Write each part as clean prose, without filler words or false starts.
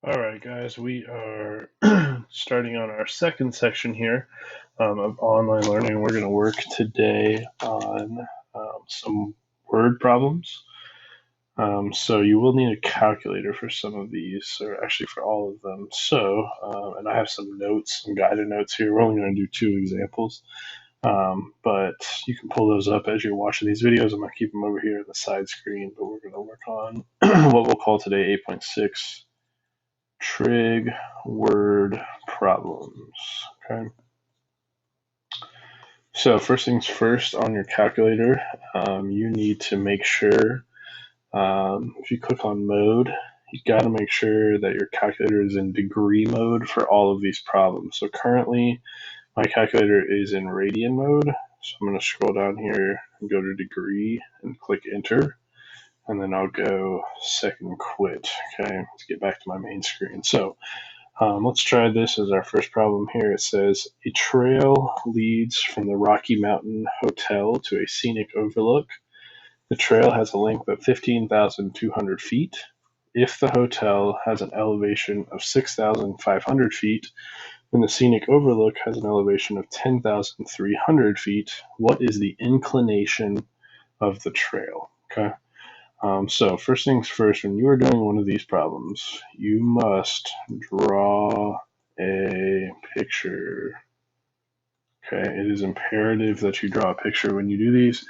All right, guys, we are starting on our second section here of online learning. We're going to work today on some word problems. So you will need a calculator for some of these, or actually for all of them. And I have some notes, some guided notes here. We're only going to do 2 examples, but you can pull those up as you're watching these videos. I'm going to keep them over here on the side screen, but we're going to work on what we'll call today 8.6. Trig word problems. Okay. So first things first, on your calculator, you need to make sure, if you click on mode, you got to make sure that your calculator is in degree mode for all of these problems. So currently, my calculator is in radian mode. So I'm going to scroll down here and go to degree and click enter. And then I'll go second quit, okay, to get back to my main screen. So let's try this as our first problem here. It says, a trail leads from the Rocky Mountain Hotel to a scenic overlook. The trail has a length of 15,200 feet. If the hotel has an elevation of 6,500 feet, and the scenic overlook has an elevation of 10,300 feet, what is the inclination of the trail? Okay. So first things first, when you are doing one of these problems, you must draw a picture. Okay, it is imperative that you draw a picture when you do these.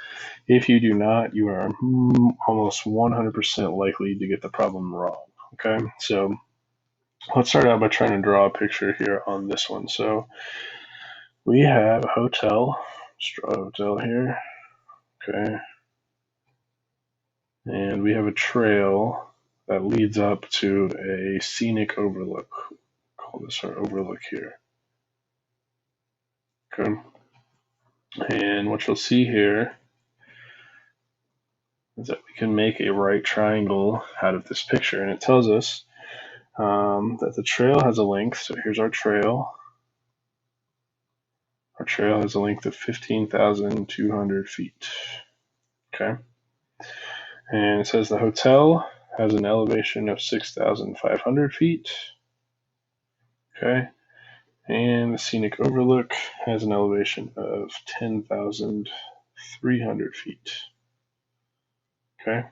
If you do not, you are almost 100% likely to get the problem wrong. Okay, so let's start out by trying to draw a picture here on this one. So we have a hotel. Let's draw a hotel here. Okay. And we have a trail that leads up to a scenic overlook. Call this our overlook here. Okay. And what you'll see here is that we can make a right triangle out of this picture. And it tells us that the trail has a length. So here's our trail. Our trail has a length of 15,200 feet. Okay. And it says the hotel has an elevation of 6,500 feet. Okay. And the scenic overlook has an elevation of 10,300 feet. Okay.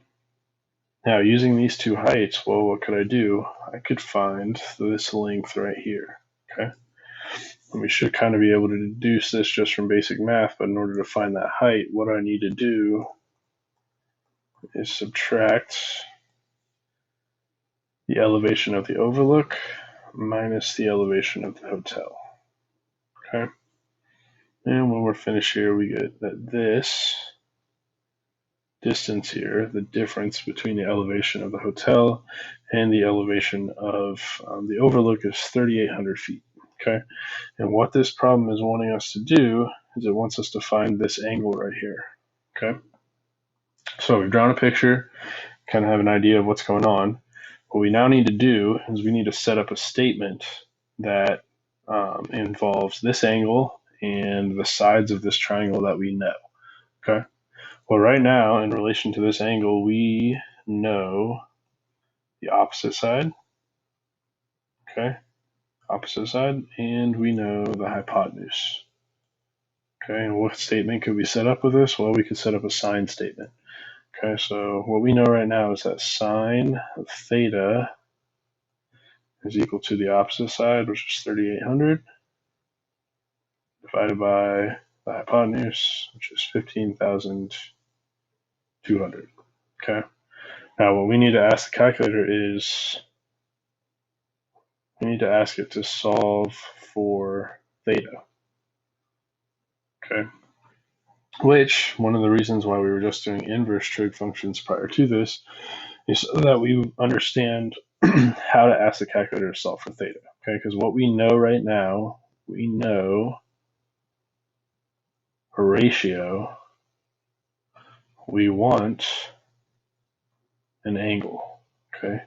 Now, using these two heights, well, what could I do? I could find this length right here. Okay. And we should kind of be able to deduce this just from basic math, but in order to find that height, what I need to do is subtract the elevation of the overlook minus the elevation of the hotel. Okay. And when we're finished here, we get that this distance here, the difference between the elevation of the hotel and the elevation of the overlook is 3,800 feet. Okay. And what this problem is wanting us to do is it wants us to find this angle right here. Okay. So we've drawn a picture, kind of have an idea of what's going on. What we now need to do is we need to set up a statement that involves this angle and the sides of this triangle that we know. Okay. Well, right now, in relation to this angle, we know the opposite side. Okay. Opposite side, and we know the hypotenuse. Okay. And what statement could we set up with this? Well, we could set up a sine statement. Okay. So what we know right now is that sine of theta is equal to the opposite side, which is 3,800, divided by the hypotenuse, which is 15,200. Okay. Now, what we need to ask the calculator is we need to ask it to solve for theta. Okay. Which, one of the reasons why we were just doing inverse trig functions prior to this is so that we understand how to ask the calculator to solve for theta. Okay, because what we know right now, we know a ratio, we want an angle. Okay,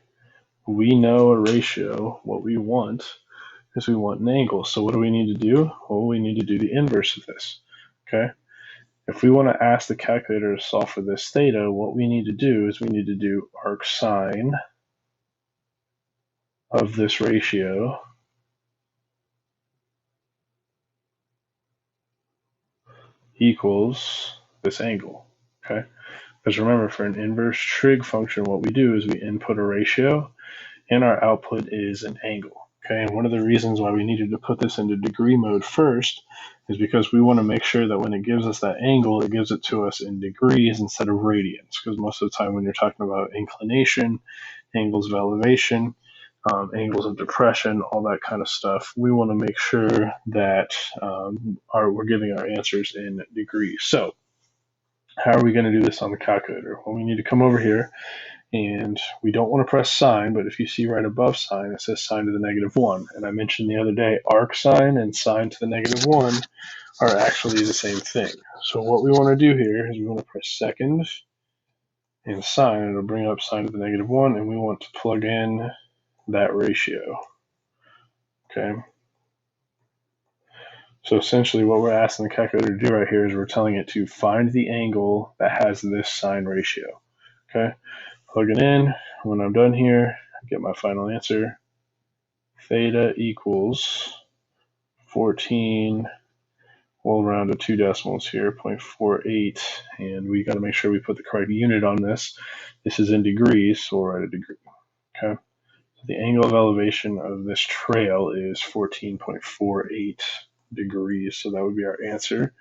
we know a ratio, what we want is we want an angle. So what do we need to do? Well, we need to do the inverse of this. Okay, if we want to ask the calculator to solve for this theta, what we need to do is we need to do arc sine of this ratio equals this angle, okay? Because remember, for an inverse trig function, what we do is we input a ratio, and our output is an angle, okay? And one of the reasons why we needed to put this into degree mode first is because we want to make sure that when it gives us that angle, it gives it to us in degrees instead of radians, because most of the time when you're talking about inclination, angles of elevation, angles of depression, all that kind of stuff, we want to make sure that we're giving our answers in degrees. So how are we going to do this on the calculator? Well, we need to come over here, and we don't want to press sine, but if you see right above sine, it says sine to the -1. And I mentioned the other day, arc sine and sine to the -1 are actually the same thing. So what we want to do here is we want to press second and sine, and it'll bring up sine to the -1, and we want to plug in that ratio, okay? So essentially what we're asking the calculator to do right here is we're telling it to find the angle that has this sine ratio, okay? Plug it in. When I'm done here, I get my final answer. Theta equals 14, we'll round to 2 decimals here, 0.48, and we got to make sure we put the correct unit on this. This is in degrees, so we'll write a degree, okay? So the angle of elevation of this trail is 14.48 degrees, so that would be our answer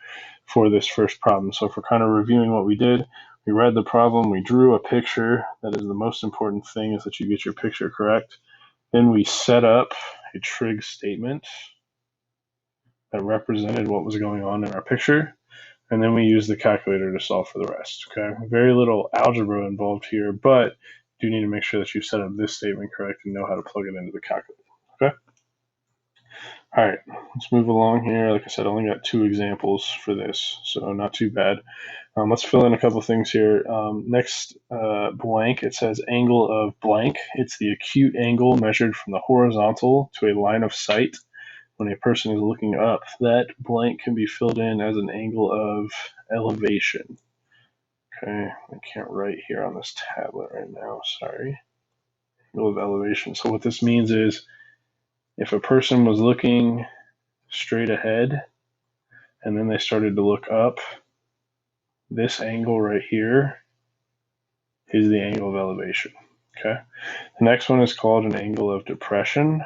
for this first problem. So if we're kind of reviewing what we did, we read the problem, we drew a picture. That is the most important thing, is that you get your picture correct. Then we set up a trig statement that represented what was going on in our picture, and then we use the calculator to solve for the rest, okay? Very little algebra involved here, but you do need to make sure that you set up this statement correct and know how to plug it into the calculator, okay? All right, let's move along here. Like I said, I only got 2 examples for this, so not too bad. Let's fill in a couple things here. Next blank, it says angle of blank. It's the acute angle measured from the horizontal to a line of sight when a person is looking up. That blank can be filled in as an angle of elevation. Okay, I can't write here on this tablet right now, sorry. Angle of elevation. So what this means is if a person was looking straight ahead and then they started to look up, this angle right here is the angle of elevation, okay? The next one is called an angle of depression.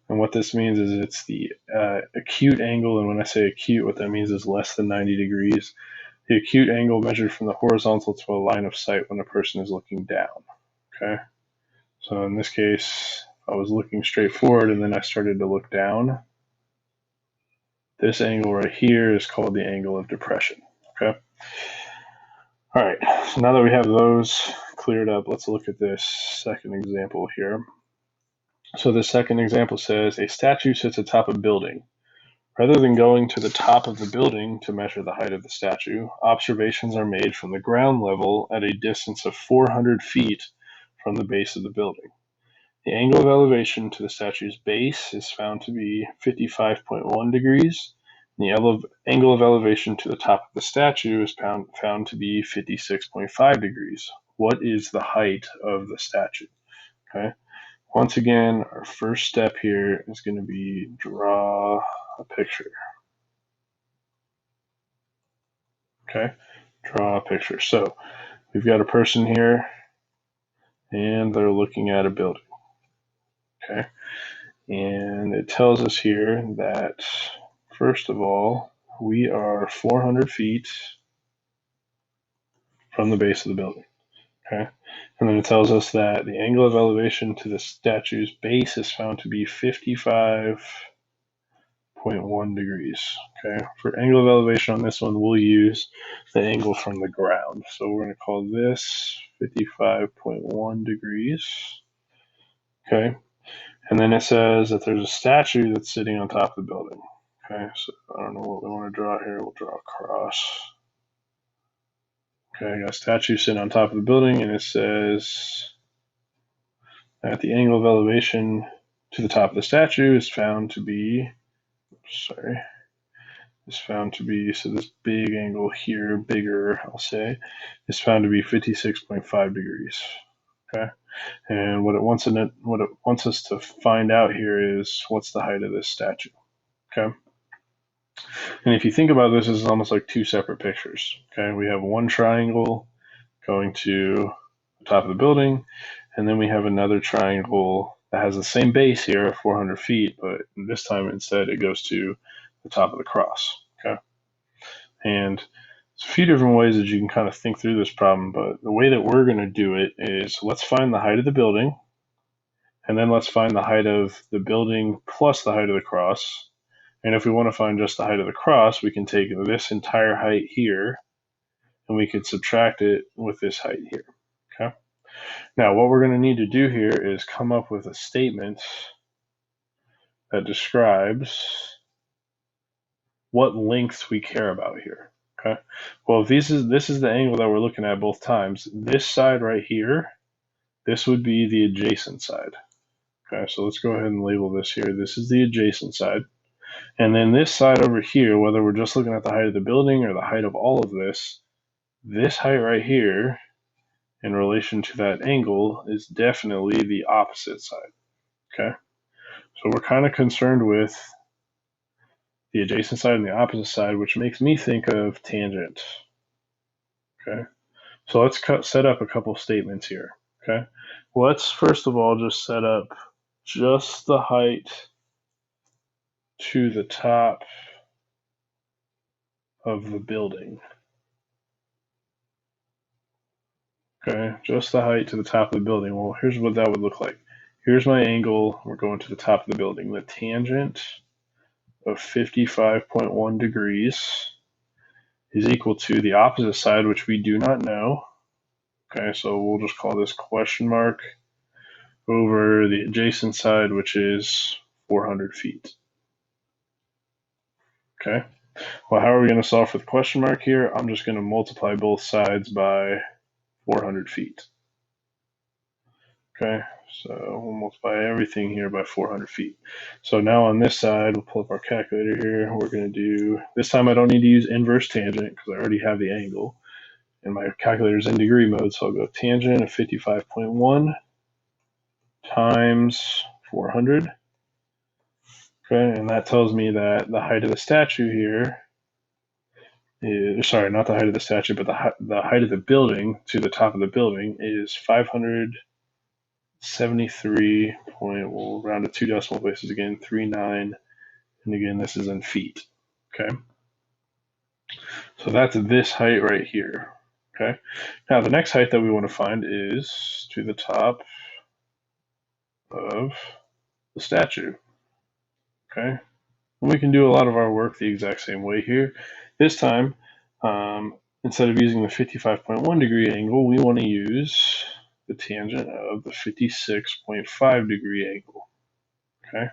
And what this means is it's the acute angle, and when I say acute, what that means is less than 90 degrees. The acute angle measured from the horizontal to a line of sight when a person is looking down, okay? So in this case, I was looking straight forward and then I started to look down. This angle right here is called the angle of depression, okay? All right, so now that we have those cleared up, let's look at this second example here. So the second example says a statue sits atop a building. Rather than going to the top of the building to measure the height of the statue, observations are made from the ground level at a distance of 400 feet from the base of the building. The angle of elevation to the statue's base is found to be 55.1 degrees. The angle of elevation to the top of the statue is found to be 56.5 degrees. What is the height of the statue? Okay. Once again, our first step here is going to be draw a picture. Okay, draw a picture. So we've got a person here, and they're looking at a building. Okay, and it tells us here that, first of all, we are 400 feet from the base of the building. Okay, and then it tells us that the angle of elevation to the statue's base is found to be 55.1 degrees. Okay, for angle of elevation on this one, we'll use the angle from the ground. So we're going to call this 55.1 degrees. Okay, and then it says that there's a statue that's sitting on top of the building. Okay, so I don't know what we want to draw here. We'll draw a cross. Okay, I got a statue sitting on top of the building, and it says that the angle of elevation to the top of the statue is found to be, so this big angle here, bigger, I'll say, is found to be 56.5 degrees. Okay, And what it wants us to find out here is what's the height of this statue. Okay. And if you think about this, this is almost like two separate pictures. Okay, we have one triangle going to the top of the building, and then we have another triangle that has the same base here of 400 feet, but this time instead it goes to the top of the cross. Okay, and there's a few different ways that you can kind of think through this problem, but the way that we're going to do it is let's find the height of the building, and then let's find the height of the building plus the height of the cross. And if we want to find just the height of the cross, we can take this entire height here and we can subtract it with this height here. Okay. Now, what we're going to need to do here is come up with a statement that describes what lengths we care about here. Okay. Well, if this is the angle that we're looking at both times, this side right here, this would be the adjacent side. Okay, so let's go ahead and label this here. This is the adjacent side. And then this side over here, whether we're just looking at the height of the building or the height of all of this height right here in relation to that angle is definitely the opposite side. Okay, so we're kind of concerned with the adjacent side and the opposite side, which makes me think of tangent. Okay, so let's set up a couple statements here. Okay, let's first of all just set up just the height to the top of the building. Okay, just the height to the top of the building. Well, here's what that would look like. Here's my angle. We're going to the top of the building. The tangent of 55.1 degrees is equal to the opposite side, which we do not know. Okay, so we'll just call this question mark over the adjacent side, which is 400 feet. Okay, well, how are we going to solve for the question mark here? I'm just going to multiply both sides by 400 feet. Okay, so we'll multiply everything here by 400 feet. So now on this side, we'll pull up our calculator here. We're going to do, this time I don't need to use inverse tangent because I already have the angle. And my calculator's in degree mode, so I'll go tangent of 55.1 times 400. Okay, and that tells me that the height of the statue here is, sorry, not the height of the statue, but the height of the building to the top of the building is 573 we'll round to 2 decimal places again, 39, and again, this is in feet. Okay, so that's this height right here. Okay, now the next height that we want to find is to the top of the statue. Okay, and we can do a lot of our work the exact same way here. This time, instead of using the 55.1 degree angle, we want to use the tangent of the 56.5 degree angle. Okay,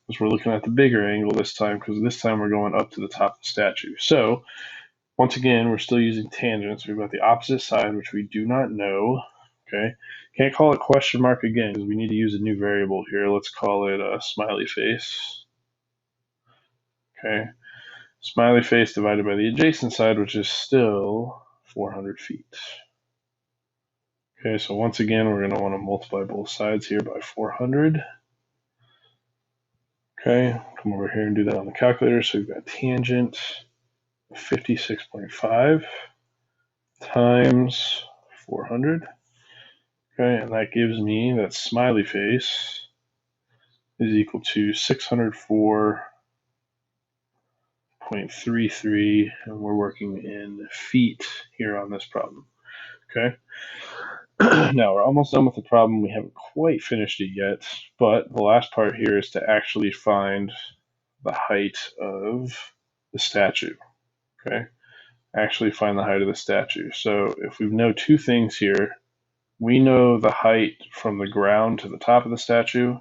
because we're looking at the bigger angle this time, because this time we're going up to the top of the statue. So once again, we're still using tangents. We've got the opposite side, which we do not know. Okay, can't call it question mark again because we need to use a new variable here. Let's call it a smiley face. Okay, smiley face divided by the adjacent side, which is still 400 feet. Okay, so once again, we're going to want to multiply both sides here by 400. Okay, come over here and do that on the calculator. So we've got tangent 56.5 times 400. Okay, and that gives me that smiley face is equal to 604.33, and we're working in feet here on this problem. Okay, now we're almost done with the problem. We haven't quite finished it yet, but the last part here is to actually find the height of the statue. Okay, actually find the height of the statue. So if we know two things here, we know the height from the ground to the top of the statue,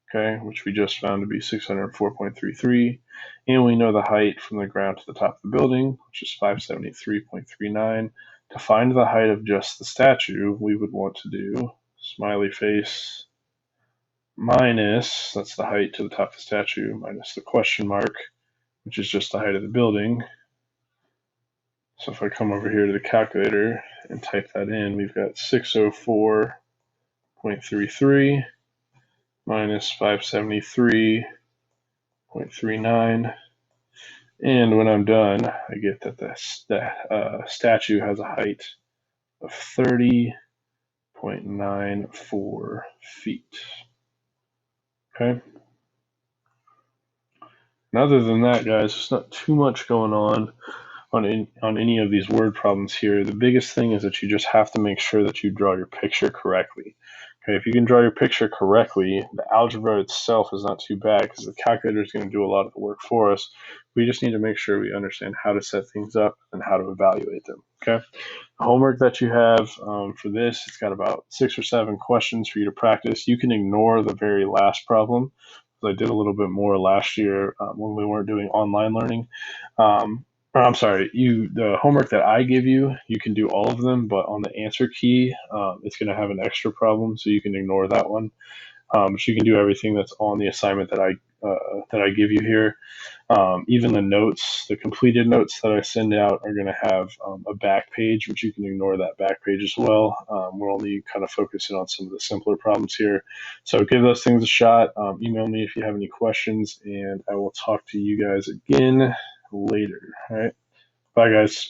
okay, which we just found to be 604.33, and we know the height from the ground to the top of the building, which is 573.39. To find the height of just the statue, we would want to do smiley face minus, that's the height to the top of the statue, minus the question mark, which is just the height of the building. So if I come over here to the calculator and type that in, we've got 604 0.33 minus 573.39. And when I'm done, I get that the statue has a height of 30.94 feet. Okay. And other than that, guys, there's not too much going on any of these word problems here. The biggest thing is that you just have to make sure that you draw your picture correctly. Okay, if you can draw your picture correctly, the algebra itself is not too bad because the calculator is going to do a lot of the work for us. We just need to make sure we understand how to set things up and how to evaluate them. Okay, the homework that you have for this, it's got about 6 or 7 questions for you to practice. You can ignore the very last problem. I did a little bit more last year when we weren't doing online learning. I'm sorry, the homework that I give you, you can do all of them, but on the answer key, it's going to have an extra problem, so you can ignore that one. But you can do everything that's on the assignment that I give you here. Even the notes, the completed notes that I send out are going to have a back page, which you can ignore that back page as well. We're only kind of focusing on some of the simpler problems here. So give those things a shot. Email me if you have any questions, and I will talk to you guys again later. All right. Bye, guys.